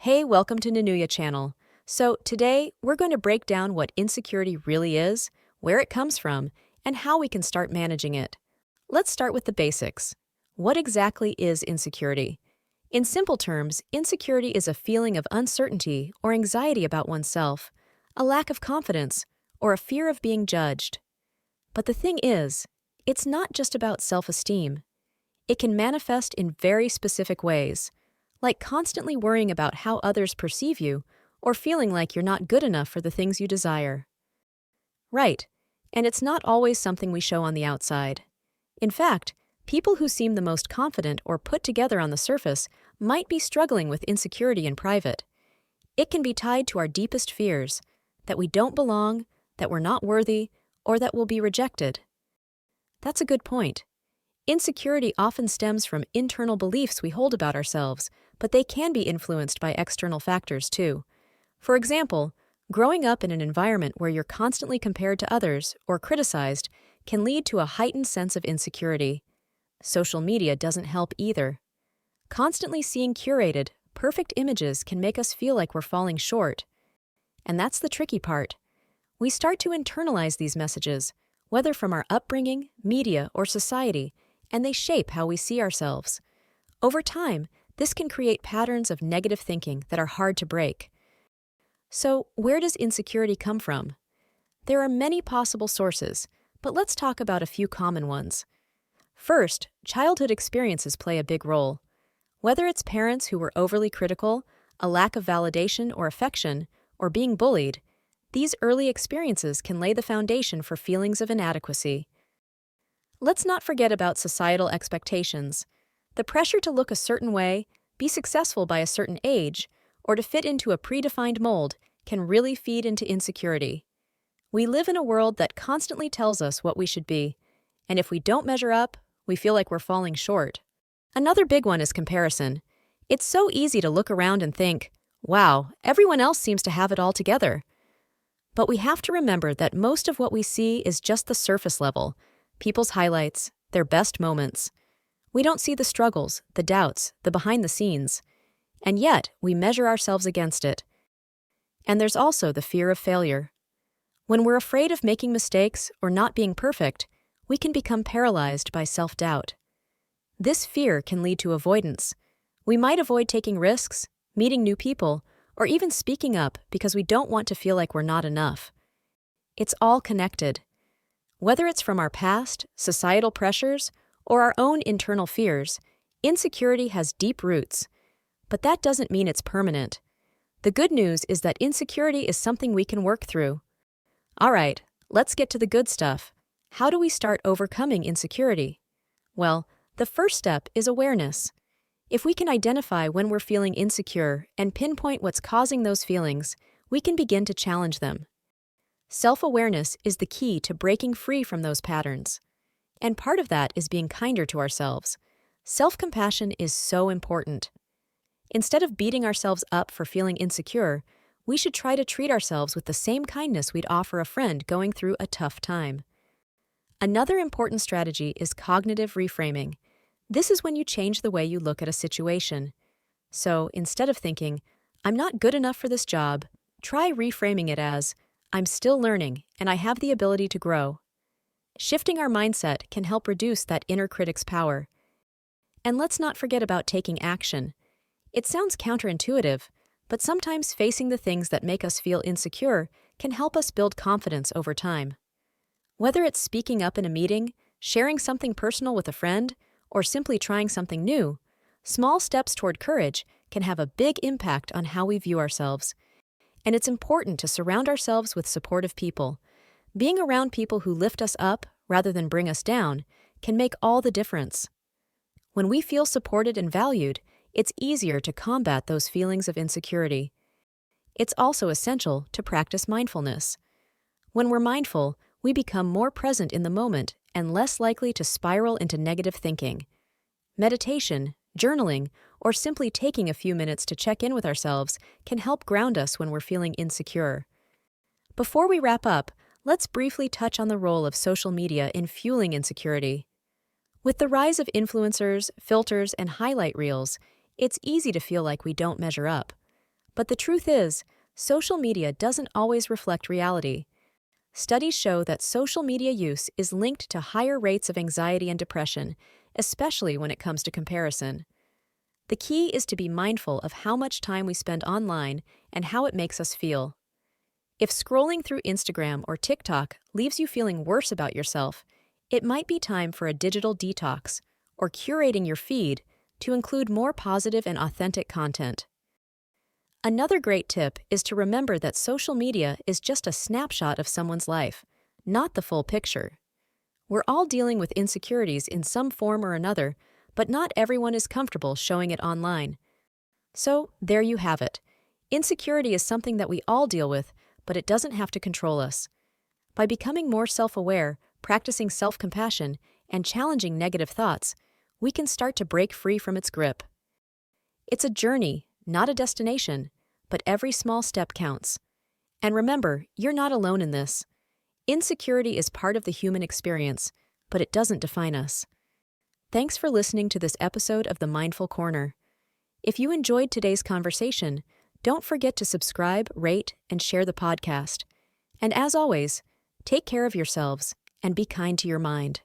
Hey, welcome to Nanuya channel. So today we're going to break down what insecurity really is, where it comes from, and how we can start managing it. Let's start with the basics. What exactly is insecurity? In simple terms, insecurity is a feeling of uncertainty or anxiety about oneself, a lack of confidence, or a fear of being judged. But the thing is, it's not just about self-esteem. It can manifest in very specific ways, like constantly worrying about how others perceive you or feeling like you're not good enough for the things you desire. Right, and it's not always something we show on the outside. In fact, people who seem the most confident or put together on the surface might be struggling with insecurity in private. It can be tied to our deepest fears, that we don't belong, that we're not worthy, or that we'll be rejected. That's a good point. Insecurity often stems from internal beliefs we hold about ourselves, but they can be influenced by external factors too. For example, growing up in an environment where you're constantly compared to others or criticized can lead to a heightened sense of insecurity. Social media doesn't help either. Constantly seeing curated, perfect images can make us feel like we're falling short. And that's the tricky part. We start to internalize these messages, whether from our upbringing, media, or society, and they shape how we see ourselves. Over time, this can create patterns of negative thinking that are hard to break. So, where does insecurity come from? There are many possible sources, but let's talk about a few common ones. First, childhood experiences play a big role. Whether it's parents who were overly critical, a lack of validation or affection, or being bullied, these early experiences can lay the foundation for feelings of inadequacy. Let's not forget about societal expectations. The pressure to look a certain way, be successful by a certain age, or to fit into a predefined mold can really feed into insecurity. We live in a world that constantly tells us what we should be, and if we don't measure up, we feel like we're falling short. Another big one is comparison. It's so easy to look around and think, wow, everyone else seems to have it all together. But we have to remember that most of what we see is just the surface level, people's highlights, their best moments. We don't see the struggles, the doubts, the behind the scenes. And yet, we measure ourselves against it. And there's also the fear of failure. When we're afraid of making mistakes or not being perfect, we can become paralyzed by self-doubt. This fear can lead to avoidance. We might avoid taking risks, meeting new people, or even speaking up because we don't want to feel like we're not enough. It's all connected. Whether it's from our past, societal pressures, or our own internal fears, insecurity has deep roots. But that doesn't mean it's permanent. The good news is that insecurity is something we can work through. All right, let's get to the good stuff. How do we start overcoming insecurity? Well, the first step is awareness. If we can identify when we're feeling insecure and pinpoint what's causing those feelings, we can begin to challenge them. Self-awareness is the key to breaking free from those patterns. And part of that is being kinder to ourselves. Self-compassion is so important. Instead of beating ourselves up for feeling insecure, we should try to treat ourselves with the same kindness we'd offer a friend going through a tough time. Another important strategy is cognitive reframing. This is when you change the way you look at a situation. So instead of thinking, I'm not good enough for this job, try reframing it as, I'm still learning and I have the ability to grow. Shifting our mindset can help reduce that inner critic's power. And let's not forget about taking action. It sounds counterintuitive, but sometimes facing the things that make us feel insecure can help us build confidence over time. Whether it's speaking up in a meeting, sharing something personal with a friend, or simply trying something new, small steps toward courage can have a big impact on how we view ourselves. And it's important to surround ourselves with supportive people. Being around people who lift us up rather than bring us down can make all the difference. When we feel supported and valued, it's easier to combat those feelings of insecurity. It's also essential to practice mindfulness. When we're mindful, we become more present in the moment and less likely to spiral into negative thinking. Meditation, journaling, or simply taking a few minutes to check in with ourselves can help ground us when we're feeling insecure. Before we wrap up, let's briefly touch on the role of social media in fueling insecurity. With the rise of influencers, filters, and highlight reels, it's easy to feel like we don't measure up. But the truth is, social media doesn't always reflect reality. Studies show that social media use is linked to higher rates of anxiety and depression, especially when it comes to comparison. The key is to be mindful of how much time we spend online and how it makes us feel. If scrolling through Instagram or TikTok leaves you feeling worse about yourself, it might be time for a digital detox or curating your feed to include more positive and authentic content. Another great tip is to remember that social media is just a snapshot of someone's life, not the full picture. We're all dealing with insecurities in some form or another, but not everyone is comfortable showing it online. So, there you have it. Insecurity is something that we all deal with, but it doesn't have to control us. By becoming more self-aware, practicing self-compassion, and challenging negative thoughts, we can start to break free from its grip. It's a journey, not a destination, but every small step counts. And remember, you're not alone in this. Insecurity is part of the human experience, but it doesn't define us. Thanks for listening to this episode of the Mindful Corner. If you enjoyed today's conversation, don't forget to subscribe, rate, and share the podcast. And as always, take care of yourselves and be kind to your mind.